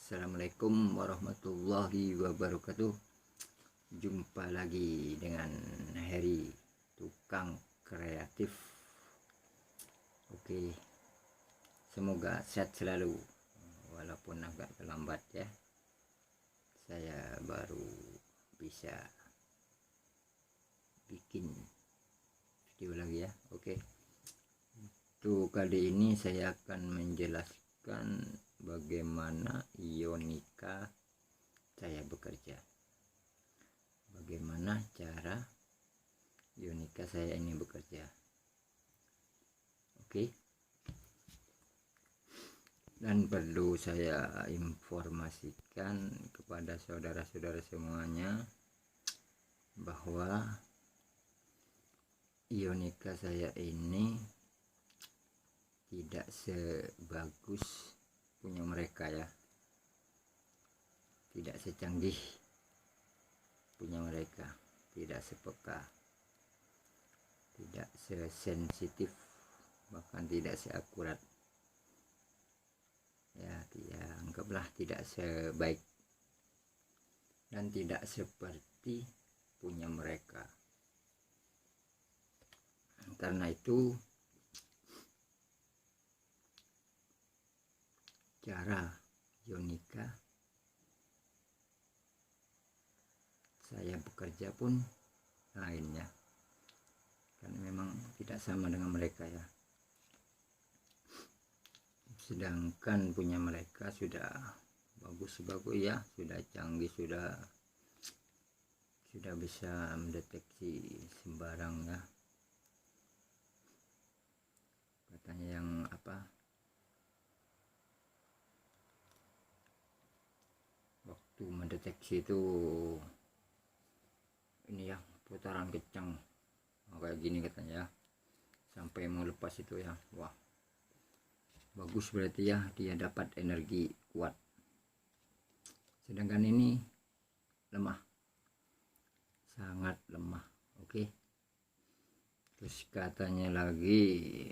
Assalamualaikum warahmatullahi wabarakatuh. Jumpa lagi dengan Heri, tukang kreatif. Oke, semoga sehat selalu, walaupun agak terlambat ya. Saya baru bisa bikin video lagi ya. Oke, untuk kali ini saya akan menjelaskan bagaimana ionika saya bekerja, bagaimana cara ionika saya ini bekerja. Oke, dan perlu saya informasikan kepada saudara-saudara semuanya bahwa ionika saya ini tidak sebagus punya mereka ya, tidak secanggih punya mereka, tidak sepeka, tidak sesensitif, bahkan tidak seakurat ya, anggaplah tidak sebaik dan tidak seperti punya mereka. Karena itu cara ionika saya bekerja pun lainnya, karena memang tidak sama dengan mereka ya. Sedangkan punya mereka sudah bagus ya, sudah canggih, sudah bisa mendeteksi sembarang ya. Katanya yang waktu mendeteksi itu ini ya, putaran kencang kayak gini katanya ya, sampai mau lepas itu ya. Wah, bagus berarti ya, dia dapat energi kuat. Sedangkan ini lemah, sangat lemah. Oke, terus katanya lagi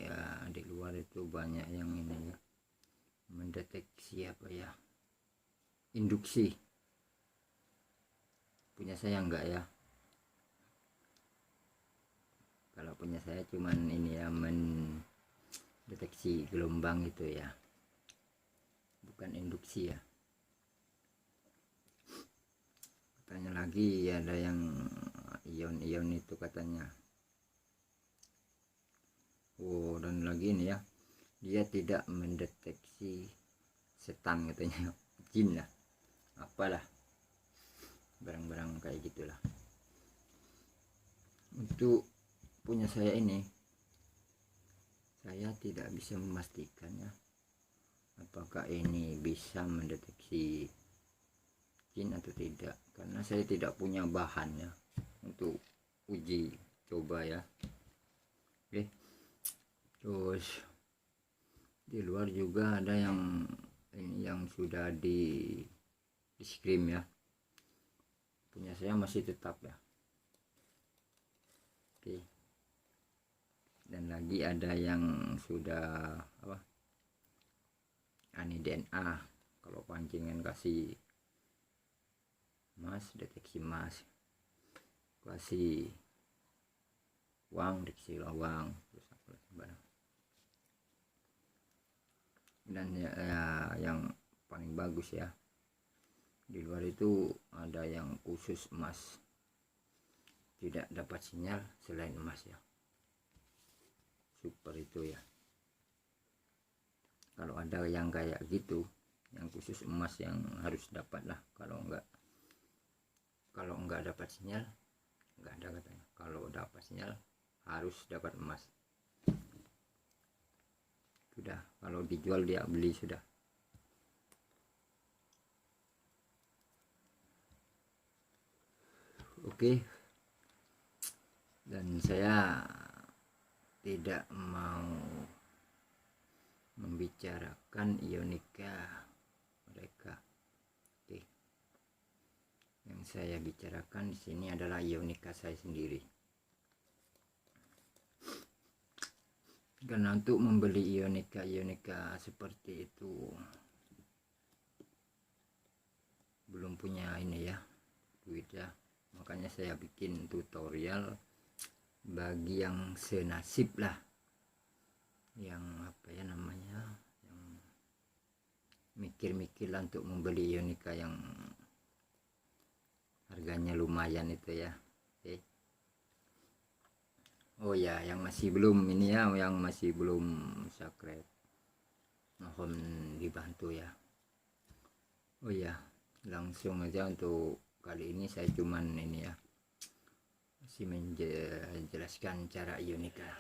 ya, di luar itu banyak yang ini ya, mendeteksi induksi. Punya saya enggak ya, kalau punya saya cuman ini ya, mendeteksi gelombang gitu ya, bukan induksi ya. Katanya lagi ada yang ion-ion itu katanya. Oh, dan lagi ini ya, dia tidak mendeteksi setan katanya, jin lah, apalah, barang-barang kayak gitulah. Untuk punya saya ini, saya tidak bisa memastikan ya, apakah ini bisa mendeteksi jin atau tidak, karena saya tidak punya bahannya untuk uji coba ya. Oke, terus di luar juga ada yang ini, yang sudah di screen ya. Punya saya masih tetap ya. Oke, dan lagi ada yang sudah ani DNA, kalau pancingan kasih emas, deteksi emas, kasih uang, deteksi uang, terus dan ya, yang paling bagus ya, di luar itu ada yang khusus emas, tidak dapat sinyal selain emas ya, super itu ya. Kalau ada yang kayak gitu, yang khusus emas, yang harus dapat lah, kalau enggak dapat sinyal enggak ada katanya. Kalau dapat sinyal harus dapat emas. Sudah, kalau dijual dia beli sudah. Oke, dan saya tidak mau membicarakan ionika mereka. Oke, yang saya bicarakan di sini adalah ionika saya sendiri. Karena untuk membeli ionika seperti itu ini ya, duit ya. Makanya saya bikin tutorial bagi yang senasib lah, yang apa ya namanya, yang mikir-mikir lah untuk membeli Ionica yang harganya lumayan itu ya. Oke. Oh ya, yang masih belum ini ya, yang masih belum subscribe, mohon dibantu ya. Oh ya, langsung aja untuk kali ini saya cuman ini ya, masih menjelaskan cara Ionica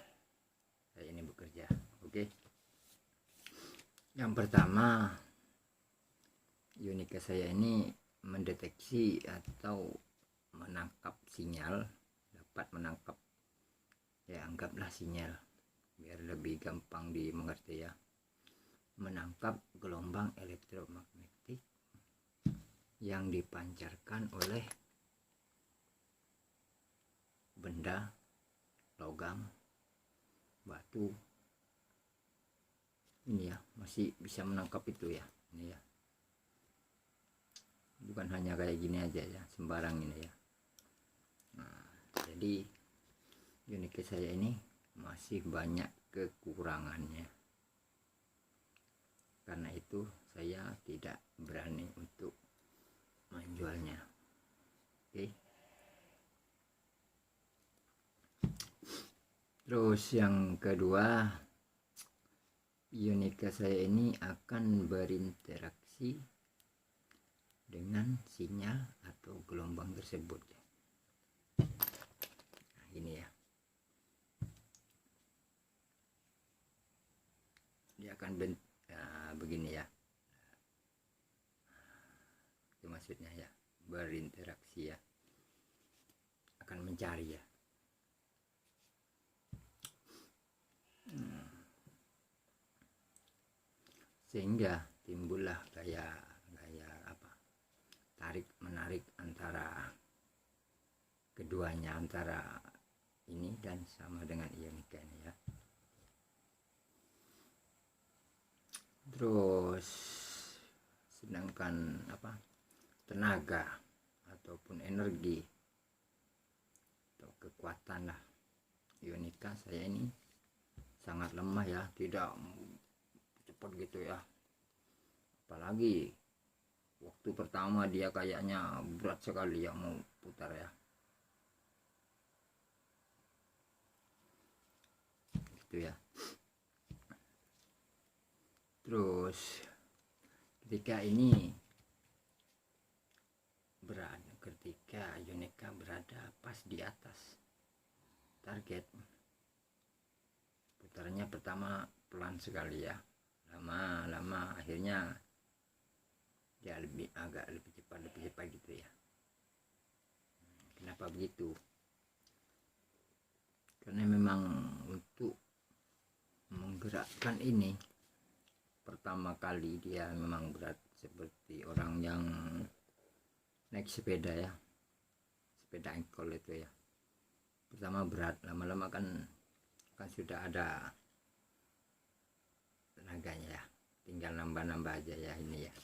saya ini bekerja. Oke. Yang pertama, Ionica saya ini mendeteksi atau menangkap sinyal, dapat menangkap ya, anggaplah sinyal biar lebih gampang dimengerti ya, menangkap gelombang elektromagnetik yang dipancarkan oleh benda, logam, batu ini ya, masih bisa menangkap itu ya, ini ya, bukan hanya kayak gini aja ya, sembarang ini ya. Nah, jadi Ionica saya ini masih banyak kekurangannya, karena itu saya tidak berani untuk menjualnya. Oke. Terus yang kedua, Ionica saya ini akan berinteraksi dengan sinyal atau gelombang tersebut. Nah, ini ya, dia akan begini ya, itu maksudnya ya, berinteraksi ya, akan mencari ya. Sehingga timbullah gaya apa, tarik menarik antara keduanya, antara ini dan sama dengan Ionica ini ya. Terus sedangkan apa, tenaga ataupun energi atau kekuatan lah Ionica saya ini sangat lemah ya, tidak cepat gitu ya. Apalagi waktu pertama dia kayaknya berat sekali ya mau putar ya, gitu ya. Terus ketika Ionica berada pas di atas target, putarannya pertama pelan sekali ya, lama akhirnya dia agak lebih cepat gitu ya. Kenapa begitu? Karena memang untuk menggerakkan ini pertama kali dia memang berat, seperti orang yang naik sepeda ya, sepeda engkol itu ya. Pertama berat, lama-lama kan sudah ada tenaganya ya, tinggal nambah-nambah aja ya ini ya.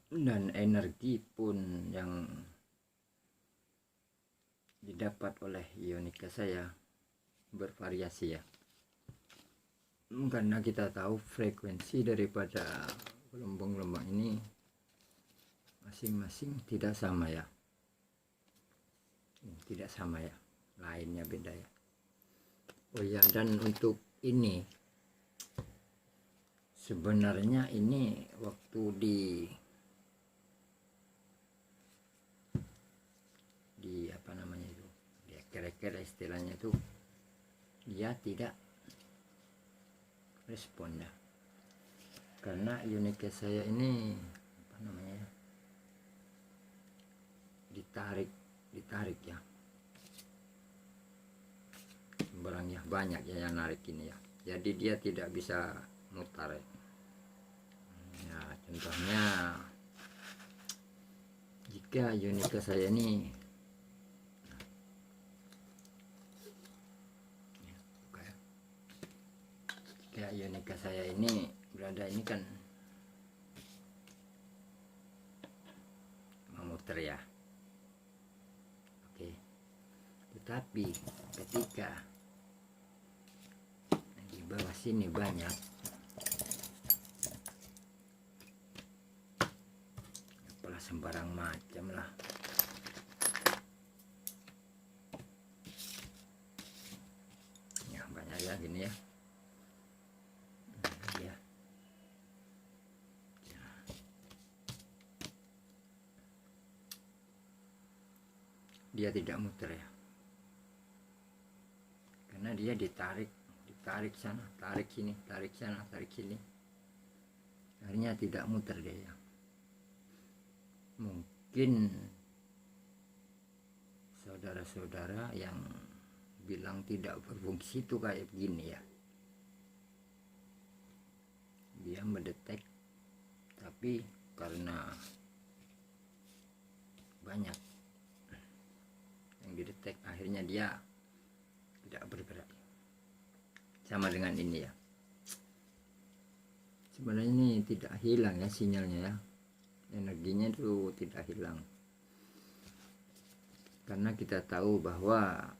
Dan energi pun yang didapat oleh Ionica saya bervariasi ya, karena kita tahu frekuensi daripada gelombang-gelombang ini masing-masing tidak sama ya, lainnya beda ya. Oh ya, dan untuk ini sebenarnya ini waktu di apa namanya itu, dia kira-kira istilahnya itu, dia tidak respon ya, karena Ionica saya ini apa namanya, ditarik ya, barangnya banyak ya yang narik ini ya, jadi dia tidak bisa mutar ya. Contohnya jika Ionica saya ini Ya, ionika saya ini berada ini kan memutar ya. Oke, tetapi ketika di bawah sini banyak apalah sembarang macam lah. Ya banyak ya gini ya. Ya. Dia tidak muter ya, karena dia ditarik sana, tarik sini, tarik sana, tarik sini, akhirnya tidak muter dia ya. Mungkin saudara-saudara yang bilang tidak berfungsi itu kayak begini ya, dia mendetek tapi karena banyak yang didetek akhirnya dia tidak bergerak. Sama dengan ini ya, sebenarnya ini tidak hilang ya sinyalnya ya, energinya itu tidak hilang, karena kita tahu bahwa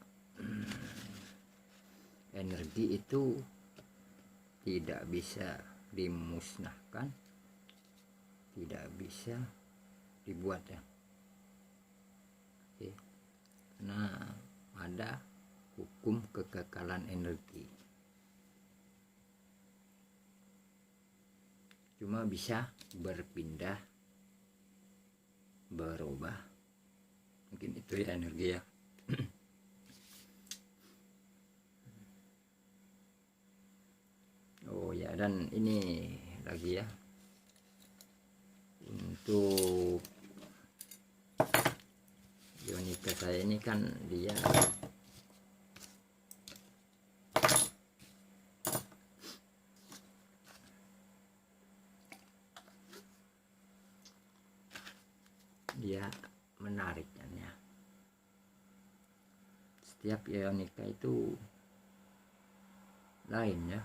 energi itu tidak bisa dimusnahkan, tidak bisa dibuat ya. Oke. Karena ada hukum kekekalan energi, cuma bisa berpindah, berubah, mungkin itu ya energi ya. Oh ya, dan ini lagi ya, untuk ionika saya ini kan dia menarik kan ya. Setiap ionika itu lain ya,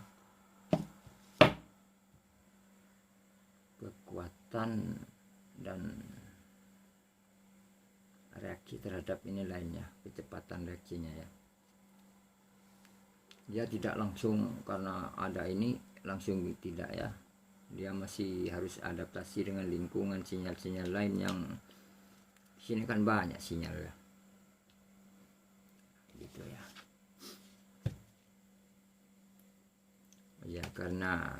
kekuatan dan reaksi terhadap ini lainnya, kecepatan reaksinya ya. Dia tidak langsung karena ada ini langsung tidak ya, dia masih harus adaptasi dengan lingkungan, sinyal-sinyal lain yang sini kan banyak sinyal ya, gitu ya. Ya karena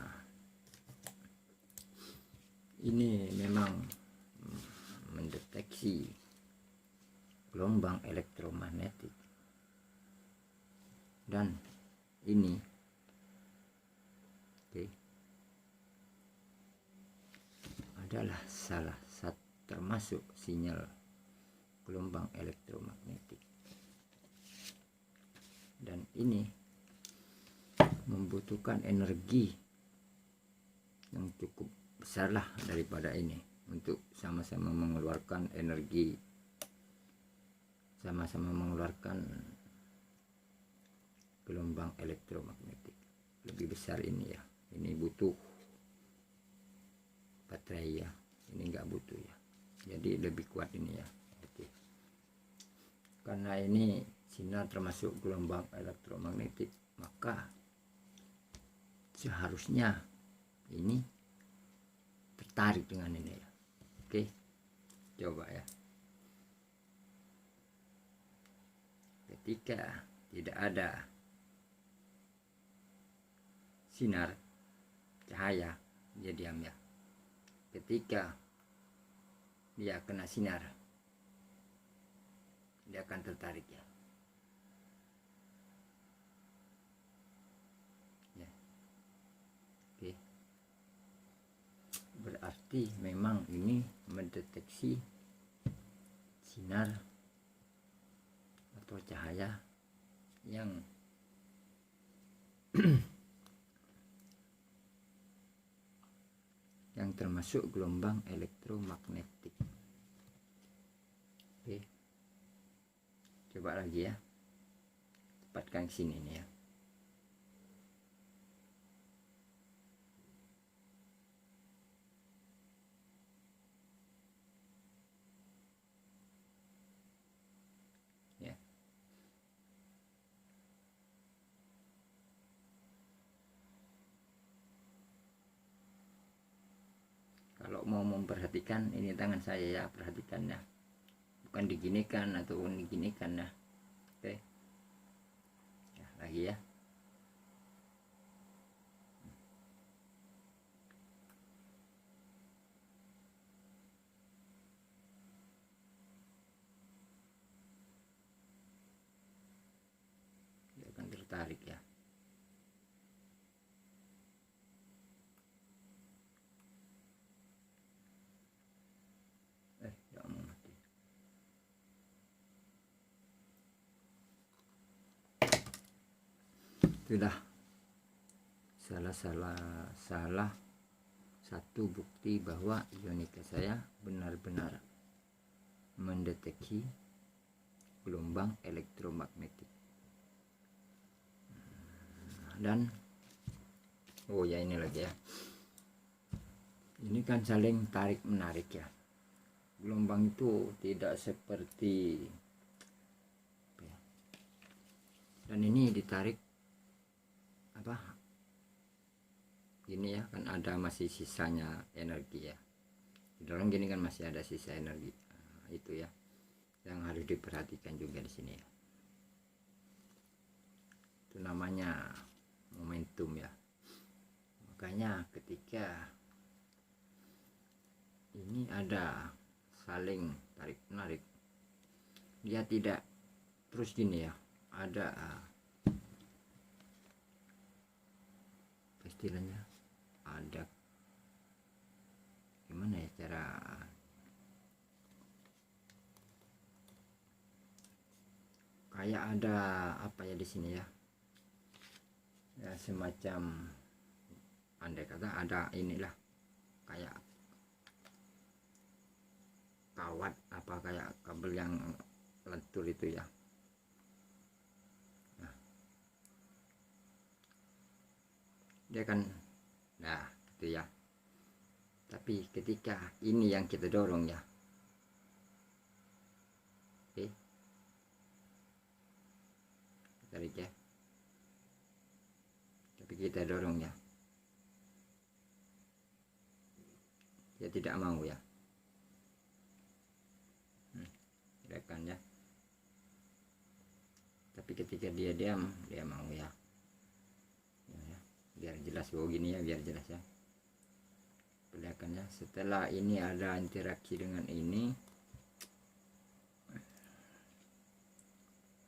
ini memang mendeteksi gelombang elektromagnetik, dan ini adalah salah satu termasuk sinyal gelombang elektromagnetik, dan ini membutuhkan energi yang cukup besar lah daripada ini untuk sama-sama mengeluarkan energi, sama-sama mengeluarkan gelombang elektromagnetik lebih besar ini ya. Ini butuh baterai ya, ini enggak butuh ya, jadi lebih kuat ini ya. Oke. Karena ini sinar termasuk gelombang elektromagnetik, maka seharusnya ini tertarik dengan ini ya. Oke, coba ya. Ketika tidak ada sinar cahaya, dia diam ya. Ketika dia kena sinar, dia akan tertarik ya. Ya. Oke. Berarti memang ini mendeteksi sinar atau cahaya yang yang termasuk gelombang elektromagnetik. Oke, coba lagi ya, tepatkan sini nih ya. memperhatikan ini tangan saya ya, perhatikan ya, bukan diginikan ataupun diginikan ya. Oke ya, lagi ya. Dia akan tertarik ya. Jangan mati. Sudah salah satu bukti bahwa ionika saya benar-benar mendeteksi gelombang elektromagnetik. Dan oh ya, ini lagi ya, ini kan saling tarik menarik ya. Gelombang itu tidak seperti dan ini ditarik apa gini ya, kan ada masih sisanya energi ya, di dalam gini kan masih ada sisa energi. Nah, itu ya yang harus diperhatikan juga di sini ya. Itu namanya momentum ya. Makanya ketika ini ada saling tarik menarik, dia tidak terus gini ya, ada istilahnya, ada gimana ya cara kayak ada apa ya di sini ya, ya semacam andai kata ada inilah kayak kawat apa kayak kabel yang lentur itu ya. Nah, dia kan nah gitu ya. Tapi ketika ini yang kita dorong ya, oke, tarik ya, tapi kita dorong ya, dia tidak mau ya. Kan ya, tapi ketika dia diam, dia mau ya. Biar jelas begini ya, biar jelas ya. Perlihatkannya setelah ini ada interaksi dengan ini,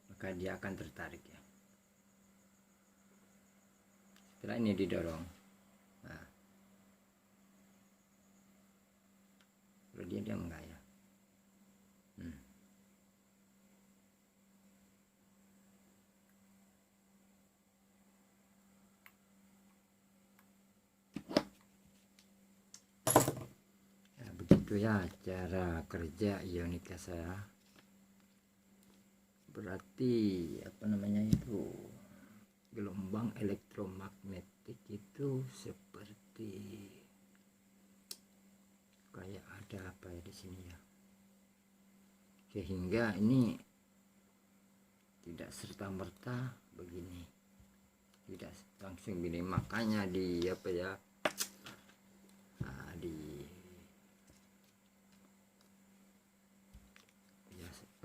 maka dia akan tertarik ya. Setelah ini didorong, nah, kalau dia diam enggak ya. Begitu ya cara kerja ionika saya. Berarti apa namanya itu, gelombang elektromagnetik itu seperti kayak ada apa ya di sini ya, sehingga ini tidak serta merta begini, tidak langsung begini. Makanya di apa ya,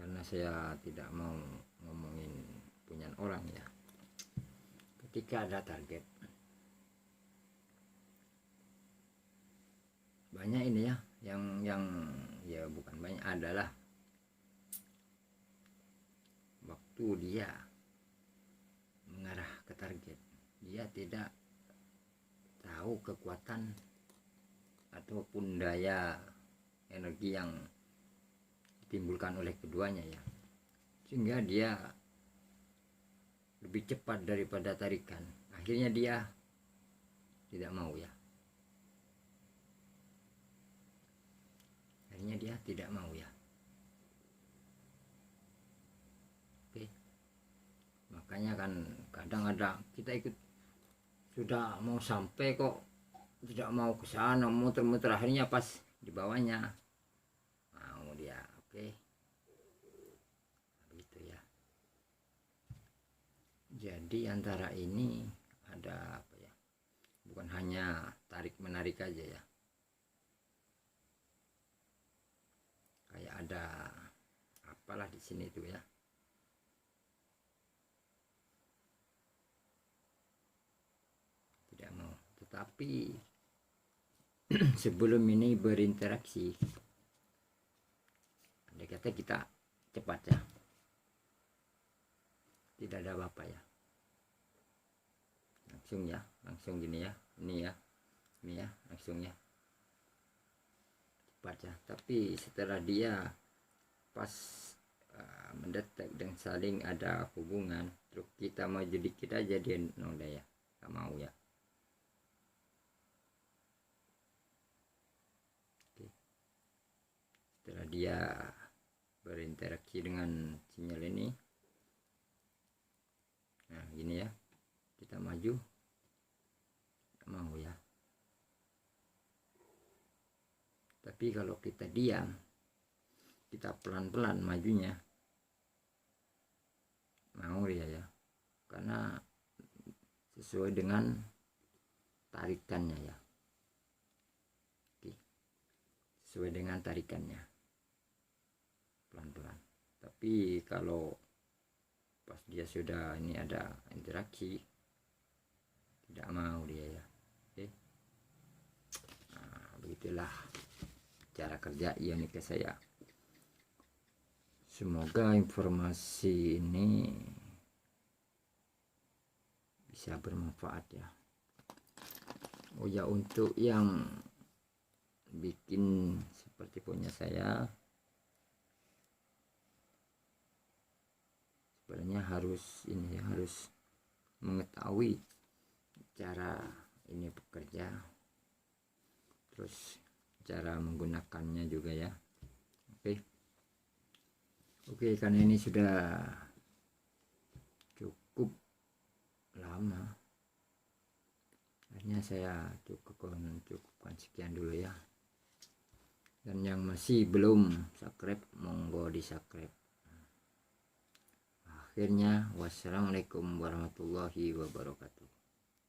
karena saya tidak mau ngomongin punya orang ya. Ketika ada target banyak ini ya, yang ya bukan banyak, adalah waktu dia mengarah ke target, dia tidak tahu kekuatan ataupun daya energi yang ditimbulkan oleh keduanya ya, sehingga dia lebih cepat daripada tarikan. Akhirnya dia tidak mau ya, akhirnya dia tidak mau ya. Oke, makanya kan kadang ada kita ikut sudah mau sampai kok tidak mau ke sana, muter-muter, akhirnya pas di bawahnya mau dia. Oke, begitu ya. Jadi antara ini ada apa ya, bukan hanya tarik menarik aja ya, ada apalah di sini itu ya. Tidak mau. Tetapi sebelum ini berinteraksi, andai kata kita cepat ya, tidak ada apa-apa ya, langsung gini ya, ini ya langsung ya, cepat ya. Tapi setelah dia pas mendetek dan saling ada hubungan, terus kita mau dikit aja dia noda ya, nggak mau ya. Oke. Setelah dia berinteraksi dengan sinyal ini, nah gini ya, kita maju, nggak mau ya. Tapi kalau kita diam, kita pelan-pelan majunya, mau dia ya, karena sesuai dengan tarikannya ya. Oke. Sesuai dengan tarikannya, pelan-pelan. Tapi kalau pas dia sudah ini ada interaksi, tidak mau dia ya. Oke. Nah, begitulah cara kerja ionik saya. Semoga informasi ini bisa bermanfaat ya. Oh ya, untuk yang bikin seperti punya saya, sebenarnya harus ini ya, harus mengetahui cara ini bekerja, terus cara menggunakannya juga ya. Oke, karena ini sudah cukup lama, akhirnya saya cukupkan sekian dulu ya. Dan yang masih belum subscribe, monggo di subscribe. Akhirnya, wassalamualaikum warahmatullahi wabarakatuh.